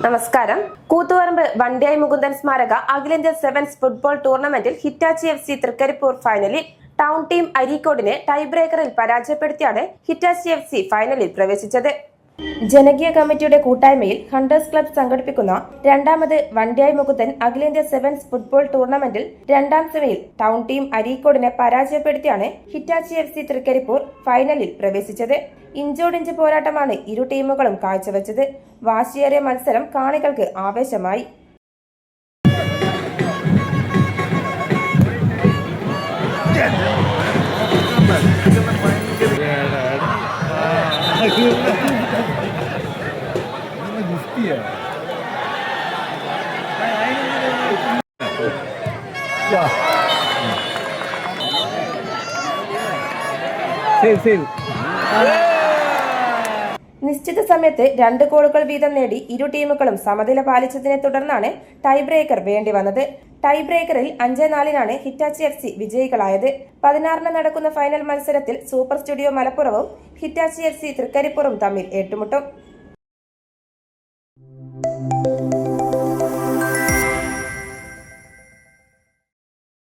നമസ്കാരം. കൂത്തുപറമ്പ് വണ്ടിയായി മുകുന്ദൻ സ്മാരക അഖിലേന്ത്യാ സെവൻസ് ഫുട്ബോൾ ടൂർണമെന്റിൽ ഹിറ്റാച്ചി FC തൃക്കരിപ്പൂർ ഫൈനലിൽ ടൗൺ ടീം അരീക്കോടിനെ ടൈ ബ്രേക്കറിൽ പരാജയപ്പെടുത്തിയാണ് ഹിറ്റാച്ചി FC ഫൈനലിൽ പ്രവേശിച്ചത്. ജനകീയ കമ്മിറ്റിയുടെ കൂട്ടായ്മയിൽ ഹണ്ടേഴ്സ് ക്ലബ്ബ് സംഘടിപ്പിക്കുന്ന രണ്ടാമത് വണ്ടിയായി മുകുന്ദൻ അഖിലേന്ത്യാ സെവൻസ് ഫുട്ബോൾ ടൂർണമെന്റിൽ രണ്ടാം സെമിയിൽ ടൗൺ ടീം അരീക്കോടിനെ പരാജയപ്പെടുത്തിയാണ് ഹിറ്റാച്ചി FC തൃക്കരിപ്പൂർ ഫൈനലിൽ പ്രവേശിച്ചത്. ഇഞ്ചോടിഞ്ച് പോരാട്ടമാണ് ഇരു ടീമുകളും കാഴ്ചവെച്ചത്. വാശിയേറിയ മത്സരം കാണികൾക്ക് ആവേശമായി. നിശ്ചിത സമയത്ത് 2 ഗോളുകൾ വീതം നേടി ഇരു ടീമുകളും സമനില പാലിച്ചതിനെ തുടർന്നാണ് ടൈ ബ്രേക്കർ വേണ്ടി വന്നത്. ടൈ ബ്രേക്കറിൽ 5-4 ഹിറ്റാച്ചി FC വിജയികളായത്. 16 നടക്കുന്ന ഫൈനൽ മത്സരത്തിൽ സൂപ്പർ സ്റ്റുഡിയോ മലപ്പുറവും ഹിറ്റാച്ചി FC തൃക്കരിപ്പൂറും തമ്മിൽ ഏറ്റുമുട്ടും.